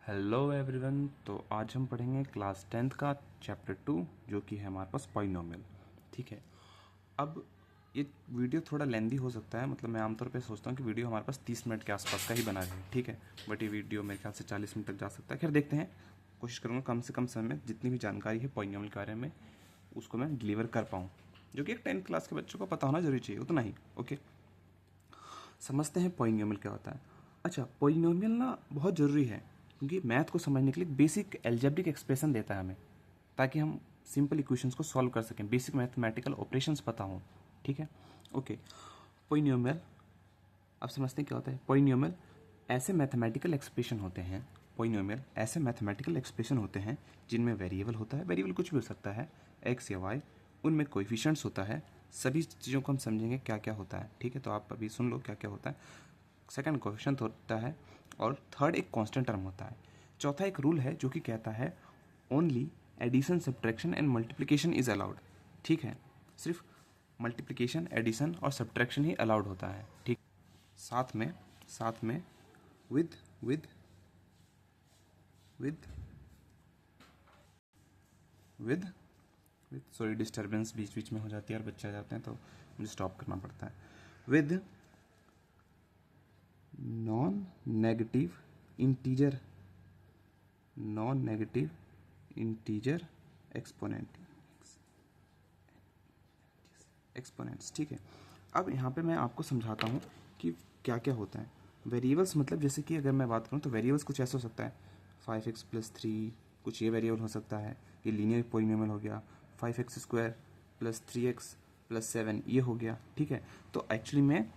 Hello everyone. तो आज हम पढ़ेंगे क्लास 10th का चैप्टर 2 जो कि है हमारे पास पॉलिनोमियल। ठीक है। अब ये वीडियो थोड़ा लेंदी हो सकता है, मतलब मैं आमतौर पे सोचता हूँ कि वीडियो हमारे पास 30 मिनट के आसपास का ही बना रहे। ठीक है। बट ये वीडियो मेरे ख्याल से 40 मिनट तक जा सकता है। खैर देखते हैं, कोशिश करूँगा कम से कम समय में जितनी भी जानकारी है पॉलिनोमियल के बारे में उसको मैं डिलीवर कर पाऊँ, जो कि एक 10th क्लास के बच्चों को पता होना जरूरी चाहिए, उतना ही। ओके, समझते हैं पॉलिनोमियल क्या होता है। अच्छा, पॉलिनोमियल ना बहुत ज़रूरी है क्योंकि मैथ को समझने के लिए बेसिक एल्जेब्रिक एक्सप्रेशन देता है हमें, ताकि हम सिंपल इक्वेशंस को सॉल्व कर सकें, बेसिक मैथमेटिकल ऑपरेशंस पता हों। ठीक है। ओके, पॉलिनोमियल अब समझते हैं क्या होता है। पॉलिनोमियल ऐसे मैथमेटिकल एक्सप्रेशन होते हैं, पॉलिनोमियल ऐसे मैथमेटिकल एक्सप्रेशन होते हैं जिनमें वेरिएबल होता है, वेरिएबल कुछ भी हो सकता है, एक्स या वाई, उनमें कोएफिशिएंट्स होता है। सभी चीज़ों को हम समझेंगे क्या क्या होता है। ठीक है, तो आप अभी सुन लो क्या क्या होता है। सेकंड कोएफिशिएंट होता है, और थर्ड एक कांस्टेंट टर्म होता है। चौथा एक रूल है जो कि कहता है only addition subtraction and multiplication is allowed. ठीक है, सिर्फ मल्टीप्लिकेशन, एडिशन और सब्ट्रैक्शन ही अलाउड होता है। ठीक, साथ में with with with with with sorry, disturbance बीच बीच में हो जाती है और बच्चे आ जाते हैं तो मुझे स्टॉप करना पड़ता है। With non negative integer, non negative integer exponent exponents. ठीक है। अब यहाँ पे मैं आपको समझाता हूँ कि क्या क्या होता है। वेरिएबल्स मतलब जैसे कि अगर मैं बात करूँ तो वेरिएबल्स कुछ ऐसा हो सकता है 5x+3, कुछ ये वेरिएबल हो सकता है, ये लीनियर पॉलिनोमियल हो गया, 5x² + 3x + 7 ये हो गया। ठीक है। तो एक्चुअली में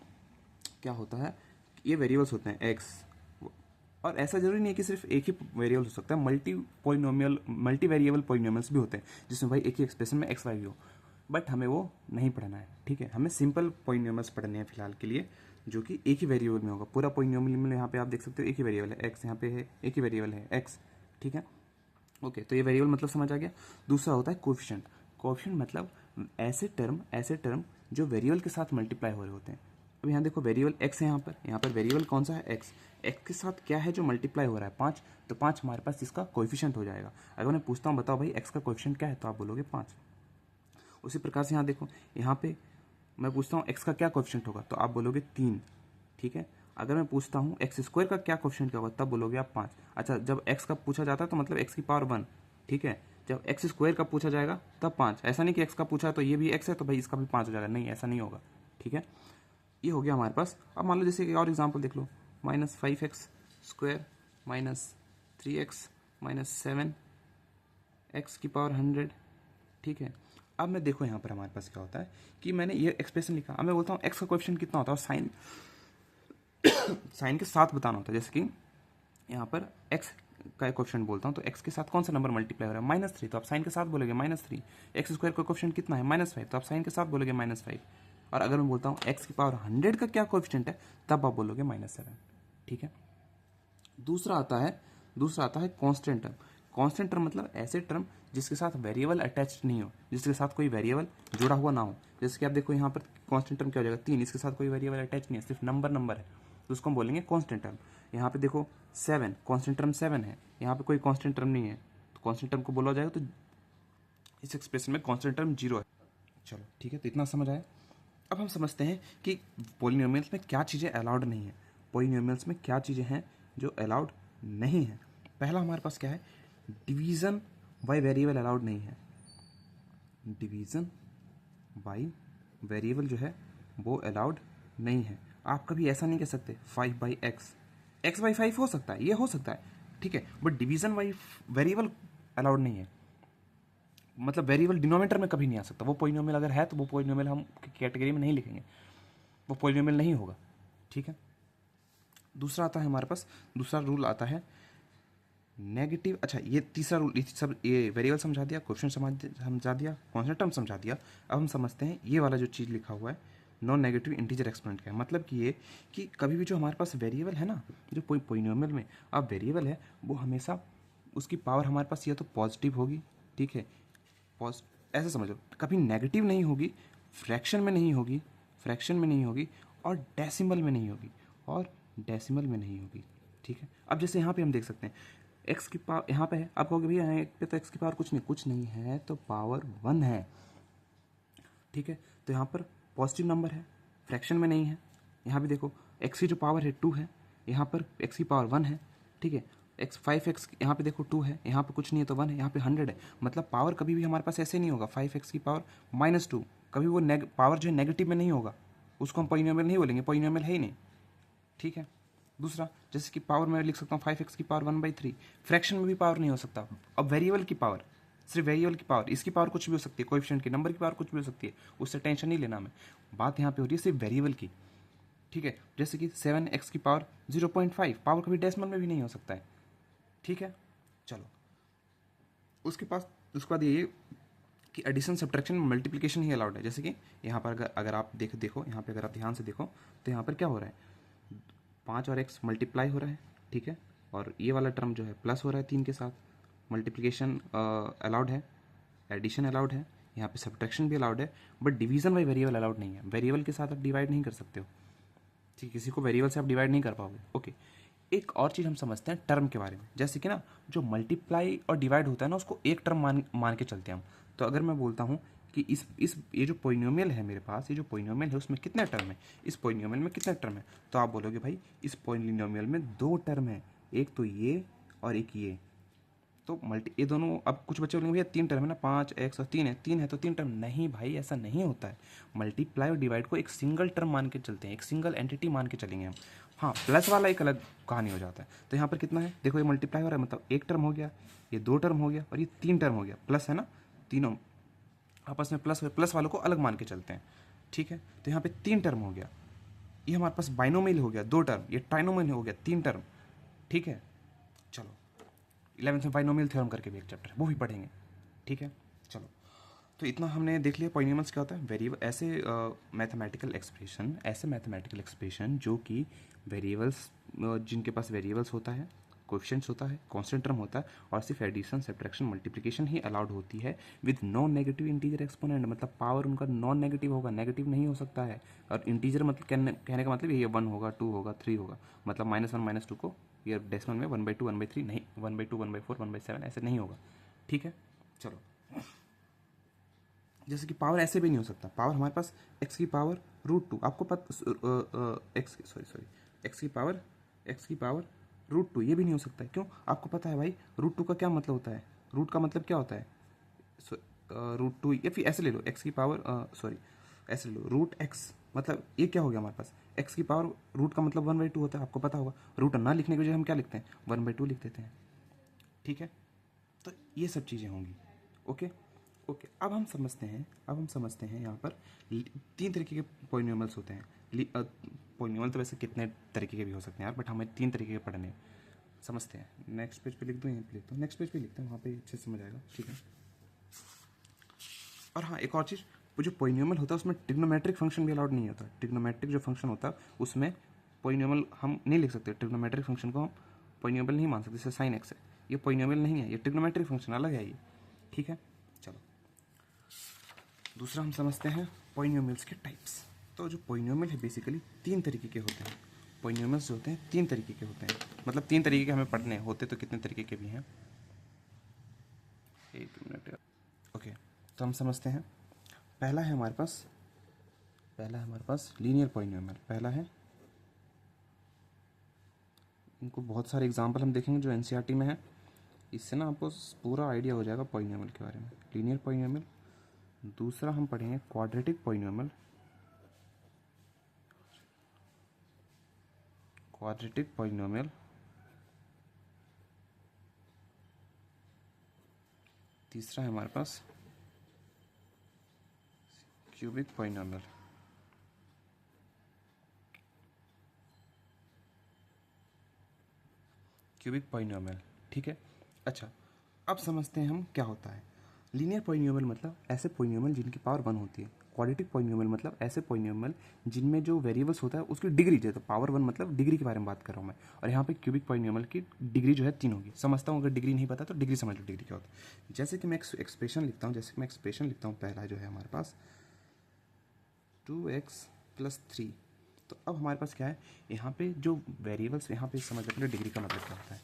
क्या होता है, ये वेरिएबल्स होते हैं x, और ऐसा जरूरी नहीं है कि सिर्फ एक ही वेरिएबल हो सकता है, मल्टी वेरिएबल पॉलिनोमियल्स भी होते हैं जिसमें भाई एक ही एक्सप्रेशन में एक्स वाई भी हो, बट हमें वो नहीं पढ़ना है। ठीक है, हमें सिंपल पॉलिनोमियल्स पढ़ने हैं फिलहाल के लिए, जो कि एक ही वेरिएबल में होगा। पूरा पॉलिनोमियल में यहाँ पे आप देख सकते हो एक ही वेरिएबल है एक्स, यहाँ पे है एक ही वेरिएबल है एक्स। ठीक है। ओके, तो ये वेरिएबल मतलब समझ आ गया। दूसरा होता है कोएफिशिएंट। कोएफिशिएंट मतलब ऐसे टर्म जो वेरिएबल के साथ मल्टीप्लाई हो रहे होते हैं। अब यहाँ देखो वेरिएबल एक्स है, यहाँ पर वेरिएबल कौन सा है, एक्स। एक्स के साथ क्या है जो मल्टीप्लाई हो रहा है, 5, तो 5 हमारे पास इसका कोएफिशिएंट हो जाएगा। अगर मैं पूछता हूँ बताओ भाई एक्स का कोएफिशिएंट क्या है, तो आप बोलोगे 5। उसी प्रकार से यहाँ देखो, यहाँ पे मैं पूछता हूँ एक्स का क्या कोएफिशिएंट होगा, तो आप बोलोगे 3। ठीक है। अगर मैं पूछता हूँ एक्स स्क्वायर का क्या कोएफिशिएंट क्या होगा, तब बोलोगे आप 5। अच्छा, जब एक्स का पूछा जाता है तो मतलब एक्स की पावर 1। ठीक है। जब एक्स स्क्वायर का पूछा जाएगा तब 5। ऐसा नहीं कि एक्स का पूछा तो ये भी एक्स है तो भाई इसका भी 5 हो जाएगा, नहीं, ऐसा नहीं होगा। ठीक है, ये हो गया हमारे पास। अब मान लो जैसे एक और एग्जाम्पल देख लो, -5x² -3x -7 x⁻100। ठीक है। अब मैं देखो यहाँ पर हमारे पास क्या होता है कि मैंने ये एक्सप्रेशन लिखा, अब मैं बोलता हूँ एक्स का कोएफिशिएंट कितना होता है, और साइन के साथ बताना होता है। जैसे कि यहाँ पर एक्स का कोएफिशिएंट बोलता हूँ तो एक्स के साथ कौन सा नंबर मल्टीप्लाई हो रहा है, -3, तो आप साइन के साथ बोलोगे -3। एक्स स्क्वायर का कोएफिशिएंट कितना है, -5, तो आप साइन के साथ बोलोगे -5। और अगर मैं बोलता हूँ x⁻100 का क्या कोएफिशिएंट है, तब आप बोलोगे -7। ठीक है। दूसरा आता है कांस्टेंट टर्म। कांस्टेंट टर्म मतलब ऐसे टर्म जिसके साथ वेरिएबल अटैच्ड नहीं हो, जिसके साथ कोई वेरिएबल जुड़ा हुआ ना हो। जैसे कि आप देखो यहाँ पर कांस्टेंट टर्म क्या हो जाएगा, 3, इसके साथ कोई वेरिएबल अटैच नहीं है, सिर्फ नंबर है, तो उसको हम बोलेंगे कांस्टेंट टर्म। यहाँ पे देखो 7, कांस्टेंट टर्म 7 है, यहाँ पे कोई कांस्टेंट टर्म नहीं है, तो कांस्टेंट टर्म को बोला जाएगा, तो इस एक्सप्रेशन में कांस्टेंट टर्म 0 है। चलो ठीक है, तो इतना समझ आया। अब हम समझते हैं कि पॉलिनोमियल्स में क्या चीज़ें अलाउड नहीं है, पॉलिनोमियल्स में क्या चीज़ें हैं जो अलाउड नहीं है। पहला हमारे पास क्या है, डिवीज़न बाय वेरिएबल अलाउड नहीं है। डिवीज़न बाय वेरिएबल जो है वो अलाउड नहीं है। आप कभी ऐसा नहीं कह सकते 5/x, x/5 हो सकता है, ये हो सकता है, ठीक है, but division by variable allowed नहीं है। मतलब वेरिएबल डिनोमिनेटर में कभी नहीं आ सकता। वो पॉलिनोमियल अगर है तो वो पॉलिनोमियल हम कैटेगरी में नहीं लिखेंगे, वो पॉलिनोमियल नहीं होगा। ठीक है। दूसरा आता है हमारे पास, दूसरा रूल आता है नेगेटिव। अच्छा, ये तीसरा रूल, सब ये वेरिएबल समझा दिया, क्वेश्चन समझा दिया, कांस्टेंट टर्म समझा दिया। अब हम समझते हैं ये वाला जो चीज़ लिखा हुआ है नॉन नेगेटिव इंटीजर एक्सपोनेंट का है। मतलब कि ये कि कभी भी जो हमारे पास वेरिएबल है ना, जो पॉलिनोमियल में अब वेरिएबल है, वो हमेशा उसकी पावर हमारे पास या तो पॉजिटिव होगी, ठीक है, ऐसे समझ लो, कभी नेगेटिव नहीं होगी, फ्रैक्शन में नहीं होगी और डेसिमल में नहीं होगी, ठीक है। अब जैसे यहाँ पे हम देख सकते हैं एक्स की पावर यहाँ पे है, आप कहोगे भैया यहाँ पे तो एक्स की पावर कुछ नहीं है, तो पावर 1 है, ठीक है। तो यहाँ पर पॉजिटिव नंबर है, फ्रैक्शन में नहीं है। यहाँ भी देखो एक्स की जो पावर है 2 है, यहाँ पर एक्स की पावर 1 है, ठीक है। एक्स 5x यहाँ पे देखो 2 है, यहाँ पे कुछ नहीं है तो 1 है, यहाँ पे 100 है। मतलब पावर कभी भी हमारे पास ऐसे नहीं होगा 5x की पावर -2, कभी वो पावर जो है नेगेटिव में नहीं होगा, उसको हम पॉलिनोमियल नहीं बोलेंगे, पॉलिनोमियल है ही नहीं, ठीक है। दूसरा, जैसे कि पावर में लिख सकता हूँ 5x की पावर 1/3, फ्रैक्शन में भी पावर नहीं हो सकता। अब वेरिएबल की पावर, सिर्फ वेरिएबल की पावर, इसकी पावर कुछ भी हो सकती है, कोएफिशिएंट की नंबर की पावर कुछ भी हो सकती है, उससे टेंशन नहीं लेना हमें। बात यहाँ पे हो रही है सिर्फ वेरिएबल की, ठीक है। जैसे कि 7x की पावर 0.5, पावर कभी डेसिमल में भी नहीं हो सकता है, ठीक है। चलो उसके बाद ये कि एडिशन, सब्ट्रैक्शन, मल्टीप्लिकेशन ही अलाउड है। जैसे कि यहाँ पर अगर आप देखो यहाँ पे, अगर आप ध्यान से देखो तो यहाँ पर क्या हो रहा है, 5 और x मल्टीप्लाई हो रहा है, ठीक है। और ये वाला टर्म जो है प्लस हो रहा है 3 के साथ, मल्टीप्लिकेशन अलाउड है, एडिशन अलाउड है, यहाँ पे सब्ट्रैक्शन भी अलाउड है, but division by variable allowed नहीं है। वेरिएबल के साथ आप डिवाइड नहीं कर सकते हो, ठीक, किसी को वेरिएबल से आप डिवाइड नहीं कर पाओगे, ओके। एक और चीज़ हम समझते हैं टर्म के बारे में, जैसे कि ना जो मल्टीप्लाई और डिवाइड होता है ना, उसको एक टर्म मान के चलते हैं हम। तो अगर मैं बोलता हूँ कि ये जो पोइनोमियल है मेरे पास, ये जो पोइनोमियल है उसमें कितने टर्म है, इस पोइनोमियल में कितने टर्म है, तो आप बोलोगे भाई इस पोइनोमियल में 2 टर्म है, एक तो ये और एक ये। तो ये दोनों, अब कुछ बच्चे बोलेंगे भैया 3 टर्म है ना, 5x और 3 है तो 3 टर्म। नहीं भाई, ऐसा नहीं होता है। मल्टीप्लाई और डिवाइड को एक सिंगल टर्म मान के चलते हैं, एक सिंगल एंटिटी मान के चलेंगे हम। हाँ, प्लस वाला एक अलग कहानी हो जाता है। तो यहाँ पर कितना है, देखो ये मल्टीप्लाई हो रहा है, मतलब 1 टर्म हो गया, ये 2 टर्म हो गया और ये 3 टर्म हो गया, प्लस है ना, तीनों आपस में प्लस वालों को अलग मान के चलते हैं, ठीक है। तो यहाँ पे 3 टर्म हो गया, ये हमारे पास बाइनोमियल हो गया 2 टर्म, ये ट्राइनोमियल हो गया 3 टर्म, ठीक है। चलो 11th में बाइनोमियल थ्योरम करके भी एक चैप्टर है, वो भी पढ़ेंगे, ठीक है। चलो, तो इतना हमने देख लिया पॉलिनोमियल्स क्या होता है, वेरिएबल, ऐसे मैथमेटिकल एक्सप्रेशन जो कि वेरिएबल्स, जिनके पास वेरिएबल्स होता है, कोएफिशिएंट्स होता है, कांस्टेंट टर्म होता है, और सिर्फ एडिशन, सब्ट्रैक्शन, मल्टीप्लिकेशन ही अलाउड होती है with non negative integer exponent. मतलब पावर उनका नॉन नेगेटिव होगा, नेगेटिव नहीं हो सकता है। और इंटीजर मतलब कहने का मतलब ये 1 होगा, 2 होगा, 3 होगा, मतलब -1 -2 को ये डेसिमल में 1/2 1/3 नहीं, 1/2 1/4 1/7 ऐसे नहीं होगा, ठीक है। चलो, जैसे कि पावर ऐसे भी नहीं हो सकता, पावर हमारे पास x की पावर √2, आपको एक्स की पावर √2, ये भी नहीं हो सकता है। क्यों, आपको पता है भाई √2 का क्या मतलब होता है, रूट का मतलब क्या होता है, √2, या फिर ऐसे ले लो x की पावर ऐसे ले लो √x, मतलब ये क्या हो गया हमारे पास, x की पावर रूट का मतलब 1/2 होता है, आपको पता होगा। रूट ना लिखने की वजह हम क्या लिखते हैं, 1/2 लिख देते हैं, ठीक है। तो ये सब चीज़ें होंगी, ओके। अब हम समझते हैं यहाँ पर 3 तरीके के पॉलिनोमियल्स होते हैं। पॉलिनोमियल तो वैसे कितने तरीके के भी हो सकते हैं यार, बट हमें 3 तरीके के पढ़ने हैं, समझते हैं। नेक्स्ट पेज पे लिख दो, यहीं पे लिख दो, नेक्स्ट पेज पे लिखते हैं, वहाँ पे अच्छे से समझ आएगा, ठीक है। और हाँ, एक और चीज़, वो जो पॉलिनोमियल होता है उसमें ट्रिग्नोमेट्रिक फंक्शन भी अलाउड नहीं होता। ट्रिग्नोमेट्रिक जो फंक्शन होता है उसमें पॉलिनोमियल हम नहीं लिख सकते, ट्रिग्नोमेट्रिक फंक्शन को हम पॉलिनोमियल नहीं मान सकते। जैसे साइन एक्स है, ये पॉलिनोमियल नहीं है, ये ट्रिग्नोमेट्रिक फंक्शन अलग है ये, ठीक है। चलो, दूसरा हम समझते हैं पॉलिनोमियल्स के टाइप्स। तो जो पॉलिनोमियल है बेसिकली 3 तरीके के होते हैं। पॉलिनोमियल्स जो होते हैं 3 तरीके के होते हैं, मतलब 3 तरीके के हमें पढ़ने होते, तो कितने तरीके के भी हैं, एक मिनट, ओके। तो हम समझते हैं, पहला है हमारे पास लीनियर पॉलिनोमियल। पहला है, इनको बहुत सारे एग्जाम्पल हम देखेंगे जो एनसीईआरटी में है, इससे ना आपको पूरा आइडिया हो जाएगा पॉलिनोमियल के बारे में। Linear polynomial. दूसरा हम पढ़ेंगे क्वाड्रेटिक पॉलिनोमियल। तीसरा है हमारे पास क्यूबिक पॉलिनोमियल। ठीक है। अच्छा, अब समझते हैं हम क्या होता है। लीनियर पॉलिनोमियल मतलब ऐसे पॉलिनोमियल जिनकी पावर 1 होती है। क्वाड्रेटिक पॉलिनोमियल मतलब ऐसे पॉलिनोमियल जिनमें जो वेरिएबल्स होता है उसकी डिग्री जो है, तो पावर 1 मतलब डिग्री के बारे में बात कर रहा हूँ मैं। और यहाँ पे क्यूबिक पॉलिनोमियल की डिग्री जो है 3 होगी। समझता हूँ, अगर डिग्री नहीं पता तो डिग्री समझ लो डिग्री क्या होता है। जैसे कि मैं एक्सप्रेशन लिखता हूँ, पहला जो है हमारे पास 2x + 3। तो अब हमारे पास क्या है, यहाँ पे जो वेरिएबल्स, यहाँ पे समझ लेते हैं डिग्री का मतलब क्या होता है।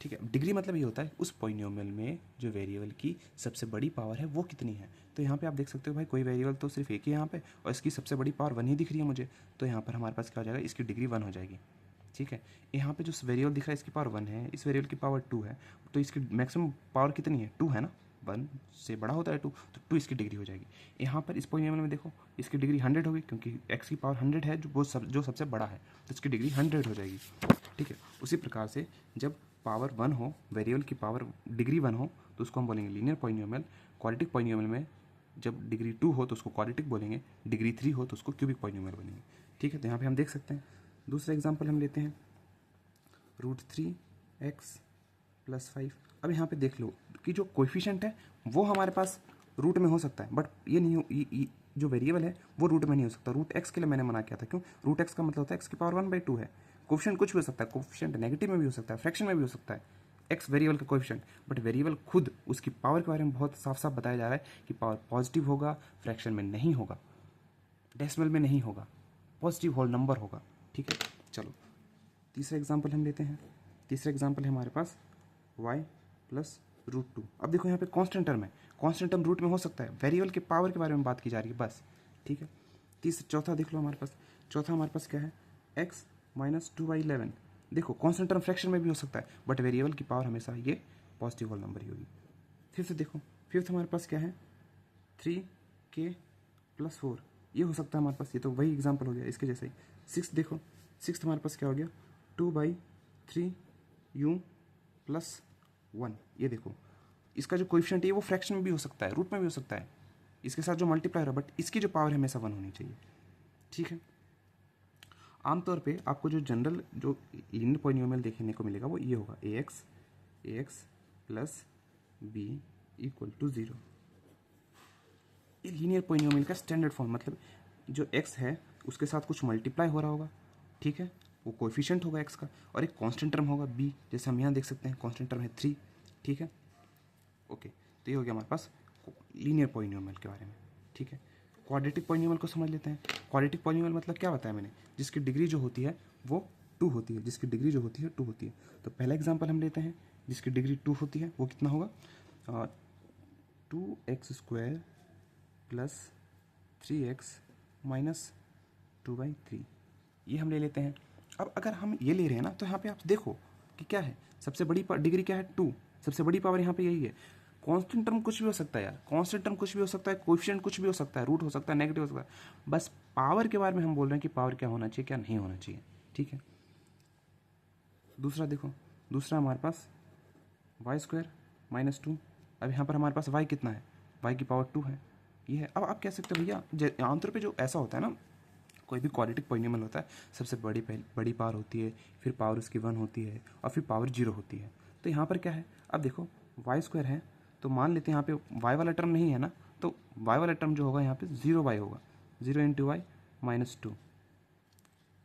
ठीक है। डिग्री मतलब ये होता है उस पॉलिनोमियल में जो वेरिएबल की सबसे बड़ी पावर है वो कितनी है। तो यहाँ पे आप देख सकते हो भाई कोई वेरिएबल तो सिर्फ एक ही यहाँ पे और इसकी सबसे बड़ी पावर 1 ही दिख रही है मुझे, तो यहाँ पर हमारे पास क्या हो जाएगा, इसकी डिग्री 1 हो जाएगी। ठीक है। यहाँ पे जो वेरिएबल दिख रहा है इसकी पावर 1 है, इस वेरिएबल की पावर 2 है, तो इसकी मैक्सिमम पावर कितनी है, 2 है ना, 1 से बड़ा होता है 2, तो 2 इसकी डिग्री हो जाएगी। यहाँ पर इस पॉलिनोमियल में देखो इसकी डिग्री 100 होगी क्योंकि x की पावर 100 है जो सबसे बड़ा है, तो इसकी डिग्री 100 हो जाएगी। ठीक है। उसी प्रकार से जब पावर 1 हो, वेरिएबल की पावर डिग्री 1 हो तो उसको हम बोलेंगे लीनियर पॉलिनोमियल। क्वाड्रेटिक पॉलिनोमियल में जब डिग्री 2 हो तो उसको क्वाड्रेटिक बोलेंगे, डिग्री 3 हो तो उसको क्यूबिक पॉलिनोमियल बोलेंगे। ठीक है। तो यहाँ पे हम देख सकते हैं दूसरा एग्जाम्पल हम लेते हैं √3x + 5। अब यहाँ पे देख लो कि जो कोएफिशिएंट है वो हमारे पास रूट में हो सकता है, बट ये नहीं ये जो वेरिएबल है वो रूट में नहीं हो सकता। √x के लिए मैंने मना किया था, क्यों, √x का मतलब होता है x की पावर 1/2 है। कोएफिशिएंट कुछ भी हो सकता है, कोएफिशिएंट नेगेटिव में भी हो सकता है, फ्रैक्शन में भी हो सकता है, x वेरिएबल का कोएफिशिएंट, बट वेरिएबल खुद उसकी पावर के बारे में बहुत साफ साफ बताया जा रहा है कि पावर पॉजिटिव होगा, फ्रैक्शन में नहीं होगा, डेसिमल में नहीं होगा, पॉजिटिव होल नंबर होगा। ठीक है। चलो तीसरा एग्जाम्पल हम लेते हैं। तीसरा एग्जाम्पल है हमारे पास y + √2। अब देखो यहाँ पे कांस्टेंट टर्म है, कांस्टेंट टर्म रूट में हो सकता है, वेरिएबल के पावर के बारे में बात की जा रही है बस। ठीक है। चौथा देख लो हमारे पास, चौथा हमारे पास क्या है, x - 2/11। देखो कांस्टेंट टर्म फ्रैक्शन में भी हो सकता है, बट वेरिएबल की पावर हमेशा ये पॉजिटिव होल नंबर ही होगी। फिर से देखो, फिफ्थ हमारे पास क्या है, 3k + 4। ये हो सकता है हमारे पास, ये तो वही एग्जाम्पल हो गया इसके जैसे ही। सिक्स देखो, सिक्स हमारे पास क्या हो गया, 2/3u + 1। ये देखो इसका जो कोएफिशिएंट है वो फ्रैक्शन में भी हो सकता है, रूट में भी हो सकता है, इसके साथ जो मल्टीप्लाई हो रहा है, बट इसकी जो पावर है हमेशा 1 होनी चाहिए। ठीक है। आमतौर पे आपको जो जनरल जो लीनियर पॉलिनोमियल देखने को मिलेगा वो ये होगा, ax + b = 0। ये लीनियर पॉलिनोमियल का स्टैंडर्ड फॉर्म, मतलब जो x है उसके साथ कुछ मल्टीप्लाई हो रहा होगा। ठीक है। वो कोएफिशिएंट होगा x का, और एक कांस्टेंट टर्म होगा b, जैसे हम यहाँ देख सकते हैं कांस्टेंट टर्म है 3। ठीक है। ओके। तो ये हो गया हमारे पास लीनियर पॉलिनोमियल के बारे में। ठीक है। क्वाड्रेटिक पॉलिनोमियल को समझ लेते हैं। क्वाड्रेटिक पॉलिनोमियल मतलब क्या बताया मैंने, जिसकी डिग्री जो होती है वो 2 होती है, जिसकी डिग्री जो होती है 2 होती है। तो पहला एग्जाम्पल हम लेते हैं, जिसकी डिग्री 2 होती है वो कितना होगा, 2x² + 3x - 2/3। ये हम ले लेते हैं। अब अगर हम ये ले रहे हैं ना, तो यहाँ पे आप देखो कि क्या है, सबसे बड़ी डिग्री क्या है, 2, सबसे बड़ी पावर यहाँ पे यही है। कांस्टेंट टर्म कुछ भी हो सकता है यार, कांस्टेंट टर्म कुछ भी हो सकता है, कोएफिशिएंट कुछ भी हो सकता है, रूट हो सकता है, नेगेटिव हो सकता है, बस पावर के बारे में हम बोल रहे हैं कि पावर क्या होना चाहिए, क्या नहीं होना चाहिए। ठीक है। दूसरा देखो, दूसरा हमारे पास y² - 2। अब यहाँ पर हमारे पास y कितना है, y की पावर 2 है, ये है। अब आप कह सकते हो भैया आमतौर पे जो ऐसा होता है ना, कोई भी क्वाड्रेटिक पॉलिनोमियल होता है, सबसे बड़ी पावर होती है, फिर पावर उसकी 1 होती है, और फिर पावर 0 होती है। तो यहाँ पर क्या है, अब देखो y² है, तो मान लेते हैं यहाँ पे y वाला टर्म नहीं है ना, तो y वाला टर्म जो होगा यहाँ पे 0y होगा, 0 × y - 2,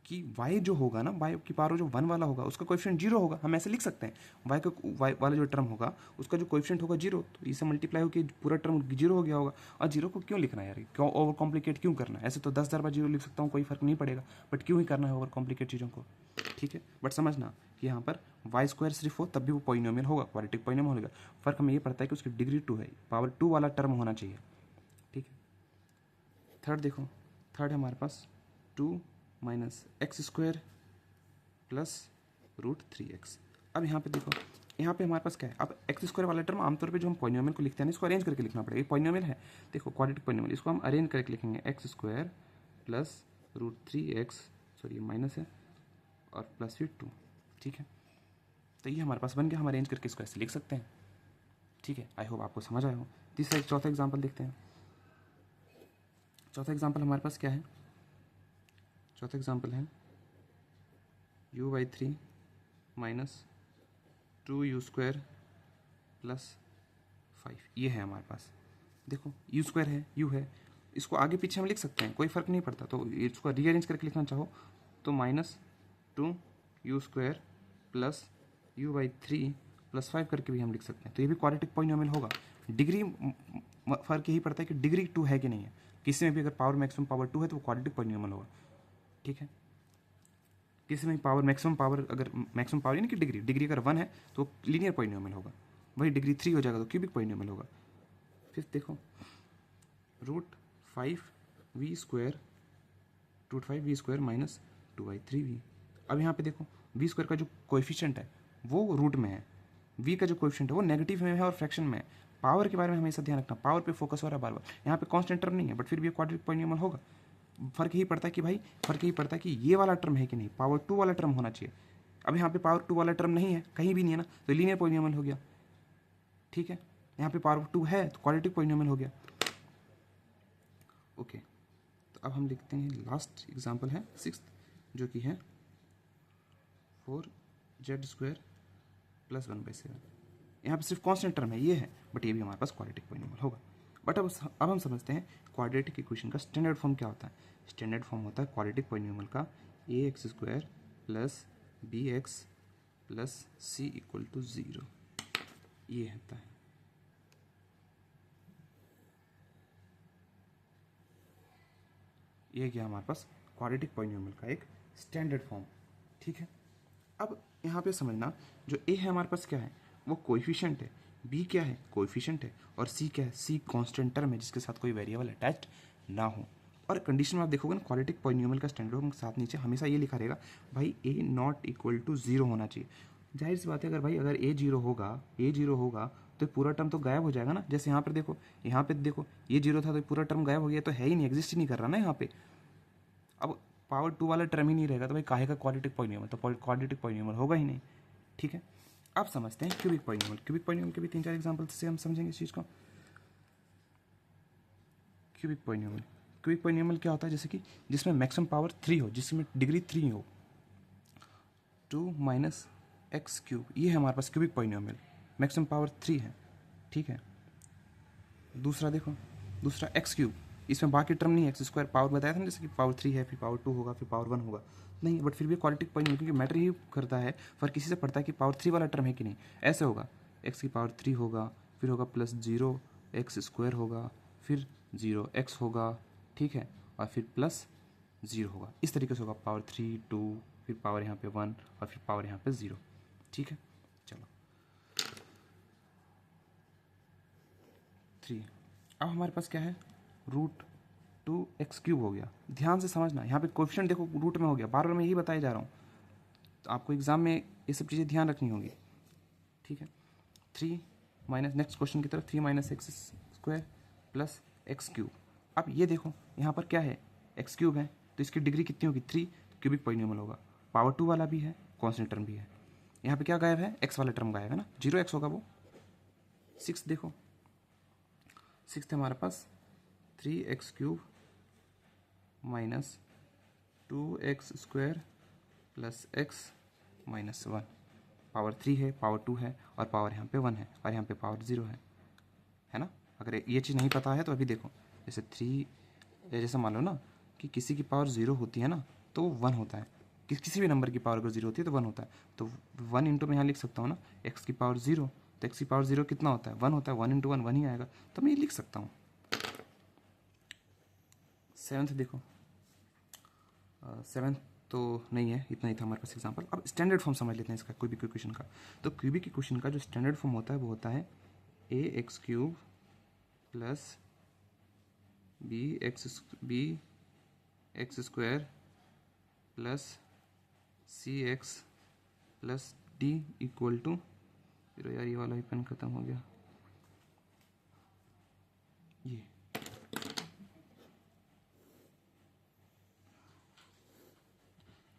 कि y जो होगा ना, y की पावर जो 1 वाला होगा उसका कोएफिशिएंट 0 होगा। हम ऐसे लिख सकते हैं, y वाला जो टर्म होगा उसका जो कोएफिशिएंट होगा 0, तो इसे मल्टीप्लाई होकर पूरा टर्म 0 हो गया होगा। और 0 को क्यों लिखना है यार, क्यों ओवर कॉम्प्लिकेट क्यों करना है, ऐसे तो 10,000 बार 0 लिख सकता हूँ, कोई फर्क नहीं पड़ेगा, बट क्यों ही करना है ओवर कॉम्प्लिकेट चीज़ों को। ठीक है। बट समझना कि यहाँ पर y² सिर्फ हो तब भी वो पॉलिनोमियल होगा, क्वाड्रेटिक पॉलिनोमियल होगा। फर्क हमें ये पड़ता है कि उसकी डिग्री 2 है, पावर 2 वाला टर्म होना चाहिए। ठीक है। थर्ड देखो, थर्ड है हमारे पास 2 - x² + √3x। अब यहाँ पे देखो, यहाँ पे हमारे पास क्या है, अब x² वाला टर्म आमतौर पे जो हम पॉलिनोमियल को लिखते हैं ना, इसको अरेंज करके लिखना पड़ेगा। ये पॉलिनोमियल है, देखो क्वाड्रेटिक पॉलिनोमियल, इसको हम अरेंज करके लिखेंगे, x² + √3x, सॉरी ये माइनस है, और प्लस फिर 2। ठीक है। तो ये हमारे पास बन गया, हम अरेंज करके इसको ऐसे लिख सकते हैं। ठीक है। आई होप आपको समझ आया हो। चौथा एग्जाम्पल देखते हैं। चौथा एग्जाम्पल हमारे पास क्या है, चौथा एग्जाम्पल है u/3 - 2u² + 5। ये है हमारे पास, देखो u² है, u है, इसको आगे पीछे हम लिख सकते हैं, कोई फर्क नहीं पड़ता। तो इसको रीअरेंज करके लिखना चाहो तो -2u² + u/3 + 5 करके भी हम लिख सकते हैं। तो ये भी क्वाड्रेटिक पॉलिनोमियल होगा। डिग्री फर्क यही पड़ता है कि डिग्री 2 है कि नहीं है, किसी में भी अगर पावर मैक्सिमम पावर 2 है तो वो क्वाड्रेटिक पॉलिनोमियल होगा। ठीक है। किसी में पावर मैक्सिमम पावर, अगर मैक्सिमम पावर यानी कि डिग्री अगर 1 है तो लीनियर पॉलिनोमियल होगा, वही डिग्री 3 हो जाएगा तो क्यूबिक पॉलिनोमियल होगा। फिर देखो √5v² माइनस 2y3v। अब यहाँ पे देखो v² का जो कोएफिशिएंट है वो रूट में है, v का जो कोएफिशिएंट है वो नेगेटिव में है और फ्रैक्शन में है। पावर के बारे में हमेशा ध्यान रखना, पावर पे फोकस हो रहा है बार बार। यहाँ पे कांस्टेंट टर्म नहीं है बट फिर भी क्वाड्रेटिक पॉलिनोमियल होगा। फर्क यही पड़ता है कि भाई, फर्क यही पड़ता है कि ये वाला टर्म है कि नहीं, पावर 2 वाला टर्म होना चाहिए। अब यहाँ पे पावर 2 वाला टर्म नहीं है, कहीं भी नहीं है ना, तो लीनियर पॉलिनोमियल हो गया। ठीक है, यहाँ पे पावर 2 है तो क्वाड्रेटिक पॉलिनोमियल हो गया। ओके, तो अब हम लिखते हैं लास्ट एग्जांपल है 6th, जो कि है 4z² + 1/7। यहाँ पे सिर्फ कांस्टेंट टर्म है, ये है, बट ये भी हमारे पास क्वाड्रेटिक पॉलिनोमियल होगा। बट अब हम समझते हैं क्वाड्रेटिक इक्वेशन का स्टैंडर्ड फॉर्म क्या होता है। स्टैंडर्ड फॉर्म होता है क्वाड्रेटिक पॉलिनोमियल का ax² + bx + c = 0। ये होता है। ये क्या हमारे पास क्वाड्रेटिक पॉलिनोमियल का एक स्टैंडर्ड फॉर्म। ठीक है, अब यहाँ पे समझना, जो a है हमारे पास क्या है, वो कोएफिशिएंट है, b क्या है, कोएफिशिएंट है, और c क्या है, c कांस्टेंट टर्म है जिसके साथ कोई वेरिएबल अटैच्ड ना हो। और कंडीशन में आप देखोगे ना, क्वाड्रेटिक पॉलिनोमियल का स्टैंडर्ड फॉर्म के साथ नीचे हमेशा ये लिखा रहेगा भाई a ≠ 0 होना चाहिए। जाहिर सी बात है, अगर a 0 होगा तो पूरा टर्म तो गायब हो जाएगा ना। जैसे यहाँ पे देखो ये 0 था तो पूरा टर्म गायब हो गया, तो है ही नहीं, एग्जिस्ट ही नहीं कर रहा ना यहाँ पे। अब पावर 2 वाला टर्म ही नहीं रहेगा तो भाई काहे का क्वाड्रेटिक पॉलिनोमियल, तो क्वाड्रेटिक पॉलिनोमियल होगा ही नहीं। ठीक है, अब समझते हैं क्यूबिक पॉलिनोमियल। क्यूबिक पॉलिनोमियल के भी 3-4 एग्जांपल से हम समझेंगे इस चीज़ को। क्यूबिक पॉलिनोमियल क्या होता है, जैसे कि जिसमें मैक्सिमम पावर 3 हो, जिसमें डिग्री 3 हो, 2 - x³, ये है हमारे पास क्यूबिक पॉलिनोमियल, मैक्सिमम पावर 3 है। ठीक है, दूसरा x³, इसमें बाकी टर्म नहीं है, x² पावर बताया था ना, जैसे कि पावर 3 है, फिर पावर 2 होगा, फिर पावर 1 होगा, नहीं, बट फिर भी क्वाड्रेटिक पॉलिनोमियल, क्योंकि मैटर ही करता है, फर्क किसी से पड़ता है कि पावर 3 वाला टर्म है कि नहीं। ऐसे होगा, x³ होगा, फिर होगा +0 x² होगा, फिर 0x होगा, ठीक है, और फिर +0 होगा। इस तरीके से होगा, पावर 3, 2, फिर पावर यहाँ पे 1 और फिर पावर यहाँ पे 0। ठीक है, चलो 3। अब हमारे पास क्या है, √2x³ हो गया। ध्यान से समझना, यहाँ पे कोएफिशिएंट देखो रूट में हो गया, बार बार मैं यही बताया जा रहा हूँ, तो आपको एग्जाम में ये सब चीज़ें ध्यान रखनी होगी। ठीक है, 3 माइनस, नेक्स्ट क्वेश्चन की तरफ, 3 - x² + x³। अब ये देखो यहाँ पर क्या है, x³ है तो इसकी डिग्री कितनी होगी, 3, तो क्यूबिक पॉलिनोमियल होगा। पावर 2 वाला भी है, कांस्टेंट टर्म भी है। यहाँ पे क्या गायब है, x वाला टर्म गायब है ना, 0x होगा वो। 6 देखो, 6 है हमारे पास 3x³ - 2x² + x - 1। पावर 3 है, पावर 2 है, और पावर यहाँ पे 1 है, और यहाँ पे पावर 0 है ना। अगर ये चीज़ नहीं पता है तो अभी देखो, जैसे 3, जैसे मान लो ना कि किसी की पावर 0 होती है ना तो वो 1 होता है, किसी भी नंबर की पावर अगर 0 होती है तो 1 होता है। तो 1 इंटू में यहाँ लिख सकता हूँ ना, x की पावर 0, तो x की पावर 0 कितना होता है, 1 होता है, 1 × 1 1 ही आएगा, तो मैं ये लिख सकता हूँ। 7th देखो, 7th तो नहीं है, इतना ही था हमारे पास एग्जाम्पल। अब स्टैंडर्ड फॉर्म समझ लेते हैं इसका, क्यूबिक इक्वेशन का। तो क्यूबिक इक्वेशन का जो स्टैंडर्ड फॉर्म होता है वो होता है ax³ + bx² + cx + d = फिर यार ये वाला ही पेन खत्म हो गया, ये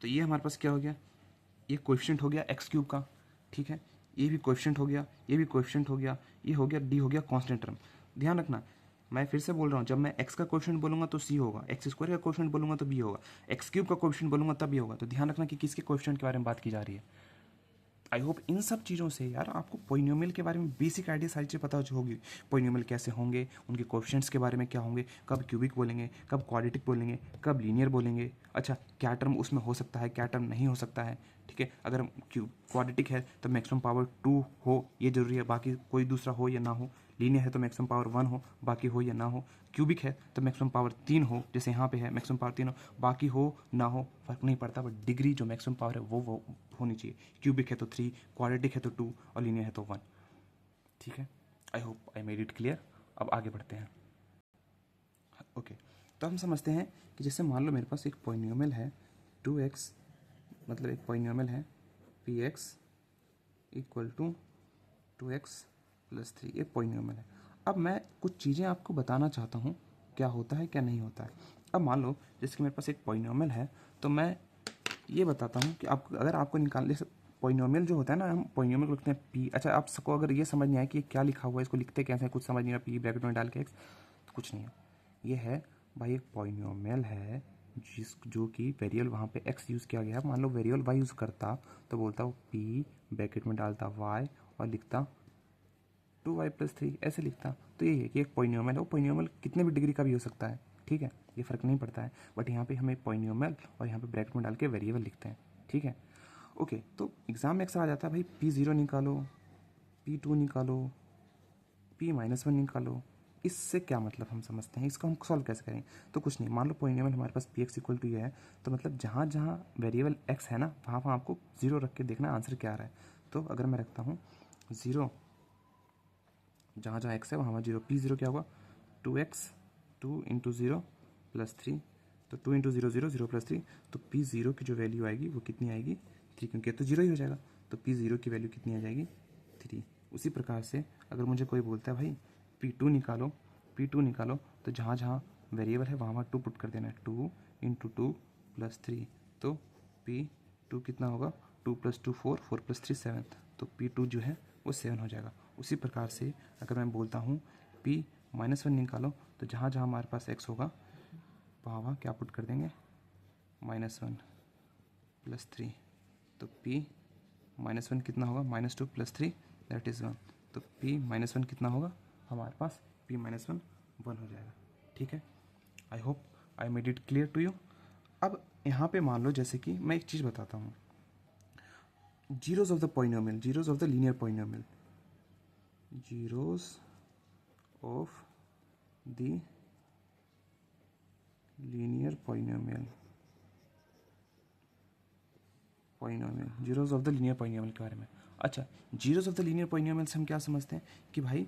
तो ये हमारे पास क्या हो गया, ये कोएफिशिएंट हो गया x³ का। ठीक है, ये भी कोएफिशिएंट हो गया, ये भी कोएफिशिएंट हो गया, ये हो गया, d हो गया कांस्टेंट टर्म। ध्यान रखना, मैं फिर से बोल रहा हूँ, जब मैं x का कोएफिशिएंट बोलूंगा तो c होगा, x² का कोएफिशिएंट बोलूंगा तो b होगा, x³ का कोएफिशिएंट बोलूंगा तब b होगा। तो ध्यान रखना कि किसके कोएफिशिएंट के बारे में बात की जा रही है। आई होप इन सब चीज़ों से यार आपको पॉलिनोमियल के बारे में बेसिक आइडिया सारी चीज़ पता होगी। पॉलिनोमियल कैसे होंगे, उनके कोएफिशिएंट्स के बारे में क्या होंगे, कब क्यूबिक बोलेंगे, कब क्वाड्रेटिक बोलेंगे, कब लीनियर बोलेंगे, अच्छा क्या टर्म उसमें हो सकता है, क्या टर्म नहीं हो सकता है। ठीक है। अगर क्वाड्रेटिक है तो मैक्सिमम पावर 2 हो ये जरूरी है, बाकी कोई दूसरा हो या ना हो। लीनियर है तो मैक्सिमम पावर 1 हो, बाकी हो या ना हो। क्यूबिक है तो मैक्सिमम पावर 3 हो, जैसे यहाँ पे है मैक्सिमम पावर 3 हो, बाकी हो ना हो फर्क नहीं पड़ता, बट डिग्री जो मैक्सिमम पावर है वो होनी चाहिए। क्यूबिक है तो 3, क्वाड्रेटिक है तो 2 और लीनियर है तो 1। ठीक है, I hope I made it clear. अब आगे बढ़ते हैं। ओके, तो हम समझते हैं कि जैसे मान लो मेरे पास एक पॉलिनोमियल है 2x, मतलब एक पॉलिनोमियल है px इक्वल टू 2x + 3, एक पॉलिनोमियल है। अब मैं कुछ चीज़ें आपको बताना चाहता हूँ क्या होता है क्या नहीं होता है। अब मान लो जैसे कि मेरे पास एक पॉलिनोमियल है, तो मैं ये बताता हूँ कि आप अगर आपको निकालने से पॉलिनोमियल जो होता है ना, हम पॉलिनोमियल को लिखते हैं पी। अच्छा, आप सबको अगर ये समझ नहीं आए कि क्या लिखा हुआ है, इसको लिखते कैसे हैं, कुछ समझ नहीं आ, पी ब्रैकेट में डाल के एक्स, तो कुछ नहीं है। ये है भाई एक पॉलिनोमियल है जो कि वेरिएबल वहाँ पे एक्स यूज़ किया गया है। मान लो वेरिएबल वाई यूज़ करता तो बोलता वो पी ब्रैकेट में डालता वाई और लिखता 2y + 3, ऐसे लिखता। तो यही है कि एक पॉलिनोमियल है, वो पॉलिनोमियल कितने भी डिग्री का भी हो सकता है, ठीक है, ये फ़र्क नहीं पड़ता है। बट यहाँ पे हमें पॉलिनोमियल और यहाँ पे ब्रैकेट में डाल के वेरिएबल लिखते हैं, ठीक है। ओके, तो एग्जाम में अक्सर आ जाता है भाई P0 निकालो, P2 निकालो, P-1 निकालो। इससे क्या मतलब हम समझते हैं, इसको हम सॉल्व कैसे करें। तो कुछ नहीं, मान लो पॉलिनोमियल हमारे पास Px = ये है, तो मतलब जहाँ जहाँ वेरिएबल x है ना, वहाँ वहाँ आपको 0 रख के देखना आंसर क्या आ रहा है। तो अगर मैं रखता हूँ 0, जहाँ जहाँ x है वहाँ वहाँ 0, P0 क्या होगा 2x, 2 × 0 + 3, तो 2 × 0 0 0 + 3, तो P0 की जो वैल्यू आएगी वो कितनी आएगी 3, क्योंकि तो 0 ही हो जाएगा। तो P0 की वैल्यू कितनी आ जाएगी 3। उसी प्रकार से अगर मुझे कोई बोलता है भाई P2 निकालो, P2 निकालो, तो जहाँ जहाँ वेरिएबल है वहाँ वहाँ 2 पुट कर देना है, 2 × 2 + 3, तो P2 कितना होगा 2 + 2 4, 4 + 3 7, तो P2 जो है वो 7 हो जाएगा। उसी प्रकार से अगर मैं बोलता हूँ P-1 निकालो, तो जहाँ जहाँ हमारे पास x होगा वहाँ वहाँ क्या पुट कर देंगे -1 + 3, तो P-1 कितना होगा -2 + 3 दैट इज़ 1, तो P-1 कितना होगा हमारे पास P-1 1 हो जाएगा। ठीक है, I hope I made it clear to you. अब यहाँ पे मान लो जैसे कि मैं एक चीज़ बताता हूँ, zeros of the polynomial, zeros of the linear polynomial, zeros of the linear polynomial, zeros of the linear polynomial के बारे में। अच्छा, zeros of the linear polynomial से हम क्या समझते हैं कि भाई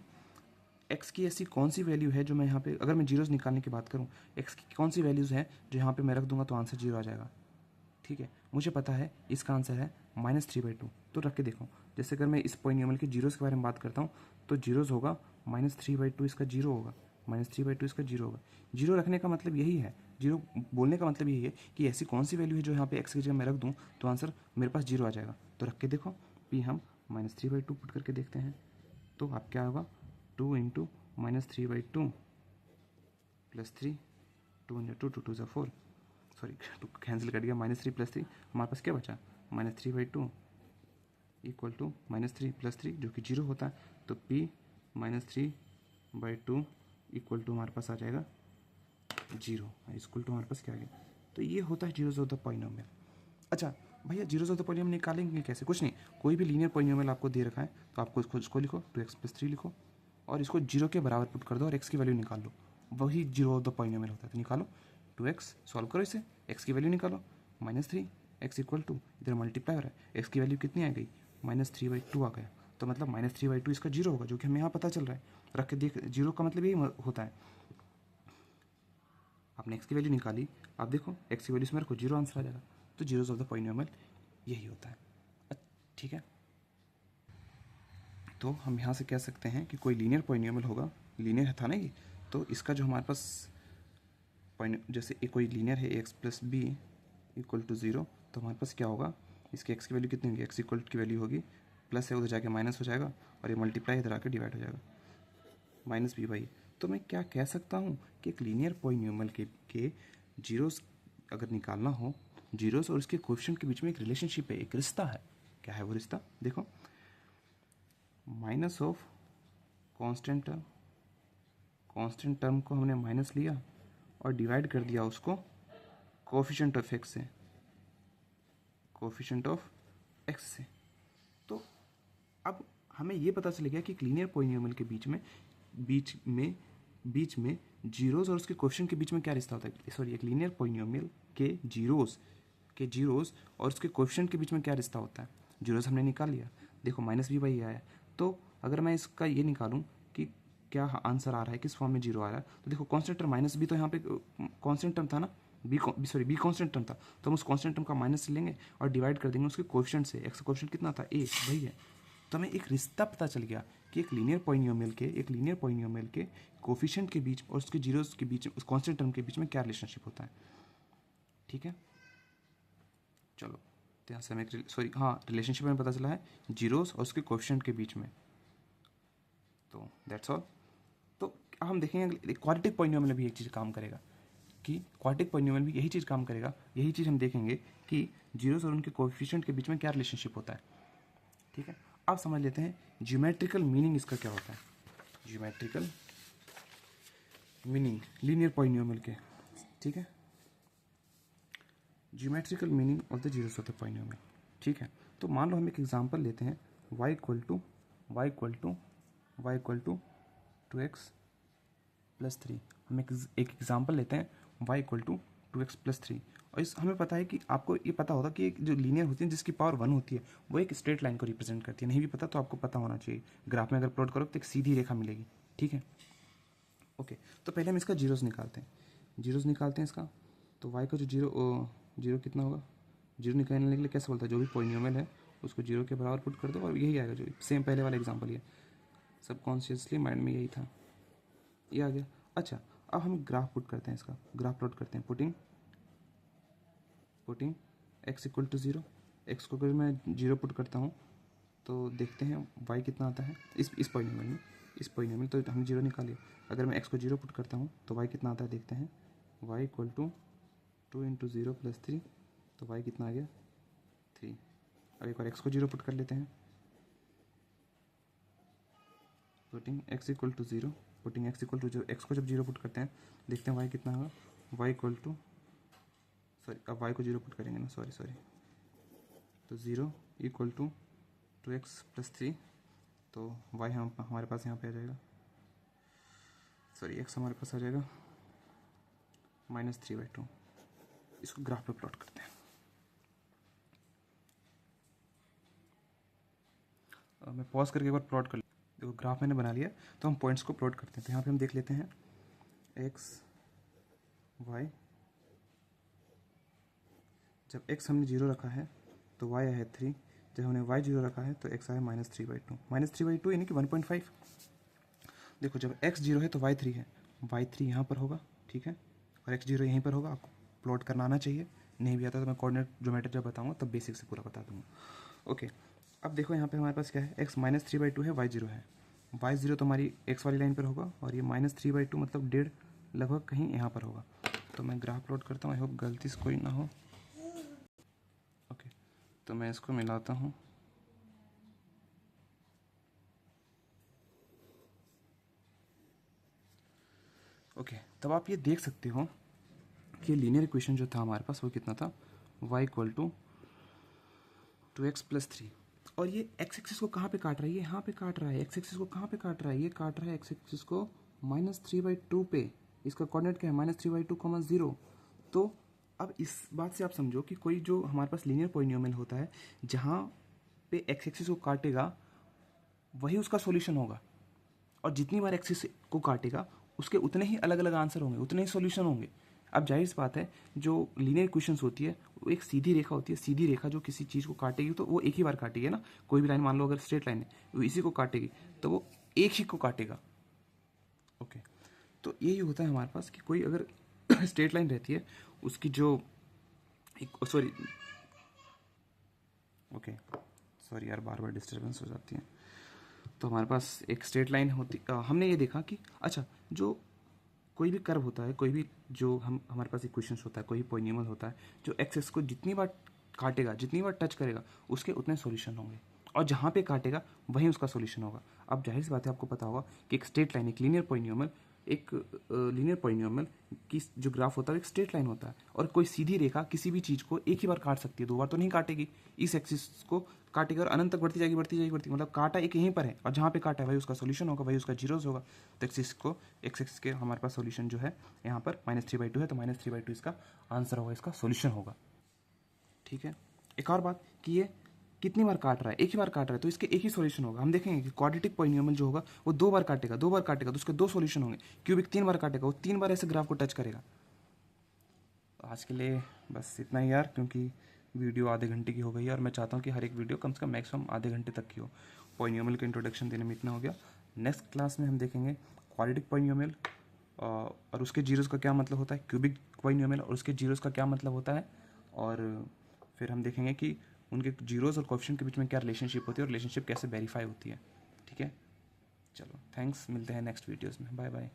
एक्स की ऐसी कौन सी वैल्यू है जो मैं यहाँ पे, अगर मैं जीरोज निकालने की बात करूँ, एक्स की कौन सी वैल्यूज़ हैं जो यहाँ पे मैं रख दूंगा तो आंसर 0 आ जाएगा। ठीक है, मुझे पता है इसका आंसर है -3/2, तो रख के देखो। जैसे अगर मैं इस पॉलिनोमियल के जीरोज़ के बारे में बात करता हूँ तो जीरोज़ होगा -3/2, इसका 0 होगा, -3/2 इसका 0 होगा। 0 रखने का मतलब यही है, 0 बोलने का मतलब यही है कि ऐसी कौन सी वैल्यू है जो यहाँ पे एक्स की जगह मैं रख दूँ तो आंसर मेरे पास 0 आ जाएगा। तो रख के देखो, पी हम -3/2 पुट करके देखते हैं, तो आप क्या होगा 2 × -3/2 + 3, 2 × 2 2 = 4, सॉरी टू कैंसिल कर दिया, -3 + 3, हमारे पास क्या बचा -3/2 इक्वल टू -3 + 3 जो कि 0 होता है, तो P -3/2 इक्वल टू हमारे पास आ जाएगा 0, इक्वल टू हमारे पास क्या आ गया। तो ये होता है जीरोज ऑफ द पॉलिनोमियल। अच्छा भैया, जीरोज ऑफ द पॉलिनोमियल निकालेंगे कैसे, कुछ नहीं, कोई भी लीनियर पॉलिनोमियल आपको दे रखा है तो आपको इसको लिखो 2x + 3 लिखो और इसको 0 के बराबर पुट कर दो और x की वैल्यू निकाल लो, वही जीरो ऑफ द पॉलिनोमियल होता है। तो निकालो 2x, सॉल्व करो इसे, x की वैल्यू निकालो -3, x इक्वल टू, इधर मल्टीप्लाई हो रहा है, x की वैल्यू कितनी आ गई -3/2 आ गया, तो मतलब -3/2 इसका 0 होगा, जो कि हमें यहाँ पता चल रहा है। रख के देख, 0 का मतलब यही होता है, आपने x की वैल्यू निकाली, आप देखो x की वैल्यू इसमें रखो 0 आंसर आ जाएगा। तो जीरोज ऑफ द पॉलिनोमियल यही होता है। ठीक है, तो हम यहाँ से कह सकते हैं कि कोई लीनियर पॉलिनोमियल होगा, लीनियर था ना ये, तो इसका जो हमारे पास जैसे एक कोई लीनियर है x + b = 0, तो हमारे पास क्या होगा, इसके x की वैल्यू कितनी होगी, x इक्वल की वैल्यू होगी प्लस है, उधर जाके माइनस हो जाएगा और ये मल्टीप्लाई इधर आके डिवाइड हो जाएगा -b/। तो मैं क्या कह सकता हूँ कि एक लीनियर पॉलिनोमियल के जीरोस अगर निकालना हो, जीरोस और उसके कोएफिशिएंट के बीच में एक रिलेशनशिप है, एक रिश्ता है। क्या है वो रिश्ता, देखो, माइनस ऑफ कांस्टेंट टर्म को हमने माइनस लिया और डिवाइड कर दिया उसको कोएफिशिएंट ऑफ एक्स से, कोएफिशिएंट ऑफ x से। तो अब हमें ये पता चल गया कि एक लीनियर पॉलिनोमियल के बीच में जीरोस और उसके कोएफिशिएंट के बीच में क्या रिश्ता होता है, सॉरी, एक लीनियर पॉलिनोमियल के जीरोस और उसके कोएफिशिएंट के बीच में क्या रिश्ता होता है। जीरोस हमने निकाल लिया, देखो माइनस बी बाई आया। तो अगर मैं इसका ये निकालूं कि क्या आंसर आ रहा है, किस फॉर्म में जीरो आ रहा है, तो देखो कांस्टेंट टर्म माइनस बी, तो यहाँ पे कांस्टेंट टर्म था ना, बी कांस्टेंट टर्म था, तो हम उस कांस्टेंट टर्म का माइनस लेंगे और डिवाइड कर देंगे उसके कोएफिशिएंट से। एक्स का कोएफिशिएंट कितना था, ए वही है। तो हमें एक रिश्ता पता चल गया कि एक लीनियर पॉलिनोमियल के कोएफिशिएंट के बीच और उसके जीरोस के बीच, उस कांस्टेंट टर्म के बीच में क्या रिलेशनशिप होता है। ठीक है, चलो तो यहाँ से हमें रिलेशनशिप हमें पता चला है जीरोस और उसके कोएफिशिएंट के बीच में। तो दैट्स ऑल। तो अब हम देखेंगे क्वाड्रेटिक पॉलिनोमियल में भी एक चीज़ काम करेगा, कि क्वाड्रेटिक पॉलिनोमियल भी यही चीज़ काम करेगा। यही चीज़ हम देखेंगे कि जीरोस और उनके कोएफिशिएंट के बीच में क्या रिलेशनशिप होता है। ठीक है, अब समझ लेते हैं ज्योमेट्रिकल मीनिंग इसका क्या होता है। ज्योमेट्रिकल मीनिंग लीनियर पॉलिनोमियल के, ठीक है, geometrical meaning of the zeros of the polynomial. ठीक है, तो मान लो हम एक एग्जांपल लेते हैं, y equal to 2x plus 3। हम एक एग्जांपल लेते हैं y equal to 2x plus 3, और इस हमें पता है कि आपको ये पता होगा कि एक जो लीनियर होती है जिसकी पावर 1 होती है वो एक स्ट्रेट लाइन को रिप्रेजेंट करती है। नहीं भी पता तो आपको पता होना चाहिए, ग्राफ में अगर प्लॉट करो तो एक सीधी रेखा मिलेगी। ठीक है, ओके, तो पहले हम इसका जीरोस निकालते हैं इसका। तो y का जो जीरो कितना होगा, जीरो निकालने के लिए कैसे बोलता है, जो भी पॉलिनोमियल है उसको जीरो के बराबर पुट कर दो और यही आएगा। जो सेम पहले वाला एग्जांपल है, सबकॉन्शियसली माइंड में यही था, ये आ गया। अच्छा, अब हम ग्राफ पुट करते हैं, इसका ग्राफ प्लॉट करते हैं। Putting x equal to 0, X को अगर मैं जीरो पुट करता हूँ तो देखते हैं y कितना आता है इस पॉलिनोमियल तो हमने जीरो निकालिए। अगर मैं x को जीरो पुट करता हूँ तो y कितना आता है, देखते हैं। y equal to 2 into 0 plus 3, तो y कितना आ गया 3। अब एक बार x को जीरो पुट कर लेते हैं। Putting x equal to 0, x को जब जीरो पुट करते हैं देखते हैं y कितना होगा, y इक्वल टू, सॉरी अब y को जीरो पुट करेंगे ना, सॉरी, तो 0 इक्वल टू 2x प्लस 3, तो y हमारे पास यहाँ पे आ जाएगा, सॉरी x हमारे पास आ जाएगा -3/2। इसको ग्राफ पे प्लॉट करते हैं। मैं पॉज करके एक बार प्लॉट कर, देखो ग्राफ मैंने बना लिया, तो हम पॉइंट्स को प्लॉट करते हैं। तो यहाँ पे हम देख लेते हैं x y, जब x हमने जीरो रखा है तो y आया है 3, जब हमने y जीरो रखा है तो x आया -3/2 यानी कि 1.5। देखो जब x जीरो है तो y 3 है, y 3 यहाँ पर होगा, ठीक है, और x जीरो यहीं पर होगा। आपको प्लॉट करना आना चाहिए, नहीं भी आता तो मैं कोऑर्डिनेट ज्योमेट्री जब बताऊँगा तब बेसिक से पूरा बता दूँगा। ओके, अब देखो यहाँ पे हमारे पास क्या है, x -3/2 है, y जीरो है। y जीरो तो हमारी x वाली लाइन पर होगा और ये -3/2 मतलब 1.5 लगभग कहीं यहाँ पर होगा। तो मैं ग्राफ प्लॉट करता हूँ, आई होप गलती से कोई ना हो। ओके, तो मैं इसको मिलाता हूँ। ओके, तब आप ये देख सकते हो कि लीनियर इक्वेशन जो था हमारे पास वो कितना था, y equal to 2x plus 3, और ये x एक्सिस को कहाँ पे काट रहा है, ये यहाँ पे काट रहा है। x एक्सिस को कहाँ पे काट रहा है, ये काट रहा है x एक्सिस को -3/2 पे। इसका कोऑर्डिनेट क्या है, -3/2, 0। तो अब इस बात से आप समझो कि कोई जो हमारे पास लीनियर पॉलिनोमियल होता है जहाँ पे x एक्सिस को काटेगा वही उसका सॉल्यूशन होगा, और जितनी बार एक्सिस को काटेगा उसके उतने ही अलग अलग आंसर होंगे, उतने ही सॉल्यूशन होंगे। अब जाहिर सी बात है जो लीनियर इक्वेशंस होती है वो एक सीधी रेखा होती है, सीधी रेखा जो किसी चीज़ को काटेगी तो वो एक ही बार काटेगी ना। कोई भी लाइन मान लो अगर स्ट्रेट लाइन है वो इसी को काटेगी तो वो एक ही को काटेगा। ओके, तो यही होता है हमारे पास कि कोई अगर स्ट्रेट लाइन रहती है उसकी जो सॉरी ओके सॉरी यार, बार बार डिस्टर्बेंस हो जाती है। तो हमारे पास एक स्ट्रेट लाइन होती, हमने ये देखा कि अच्छा जो कोई भी कर्व होता है, कोई भी जो हमारे पास इक्वेशंस होता है, कोई भी पॉलिनोमियल होता है जो एक्सेस को जितनी बार काटेगा, जितनी बार टच करेगा उसके उतने सॉल्यूशन होंगे, और जहाँ पे काटेगा वहीं उसका सॉल्यूशन होगा। अब जाहिर सी बात है आपको पता होगा कि एक स्ट्रेट लाइन, एक लीनियर पॉलिनोमियल एक लीनियर पॉलिनोमियल की जो ग्राफ होता है वो एक स्ट्रेट लाइन होता है, और कोई सीधी रेखा किसी भी चीज़ को एक ही बार काट सकती है, दो बार तो नहीं काटेगी। इस एक्सिस को काटेगी और अनंत तक बढ़ती जाएगी बढ़ती जाएगी बढ़ती, मतलब काटा एक यहीं पर है, और जहाँ पे काटा है वही उसका सोल्यूशन होगा, वही उसका जीरोस होगा। तो एक्सिस को एक्स के हमारे पास सोल्यूशन जो है यहाँ पर -3/2 है, तो -3/2 इसका आंसर होगा, इसका सोल्यूशन होगा। ठीक है। एक और बात कि ये कितनी बार काट रहा है, एक ही बार काट रहा है, तो इसके एक ही सॉल्यूशन होगा। हम देखेंगे कि क्वाड्रेटिक पॉलिनोमियल जो होगा वो दो बार काटेगा तो उसके दो सॉल्यूशन होंगे। क्यूबिक 3 बार काटेगा, वो 3 बार ऐसे ग्राफ को टच करेगा। तो आज के लिए बस इतना ही यार, क्योंकि वीडियो आधे घंटे की हो गई है और मैं चाहता हूँ कि हर एक वीडियो कम से कम मैक्सिमम आधे घंटे तक की हो। पॉलिनोमियल का इंट्रोडक्शन देने में इतना हो गया। नेक्स्ट क्लास में हम देखेंगे क्वाड्रेटिक पॉलिनोमियल और उसके जीरोस का क्या मतलब होता है, क्यूबिक पॉलिनोमियल और उसके जीरोस का क्या मतलब होता है, और फिर हम देखेंगे कि उनके जीरोस और कोएफिशिएंट के बीच में क्या रिलेशनशिप होती है और रिलेशनशिप कैसे वेरीफाई होती है। ठीक है, चलो थैंक्स, मिलते हैं नेक्स्ट वीडियोस में, बाय बाय।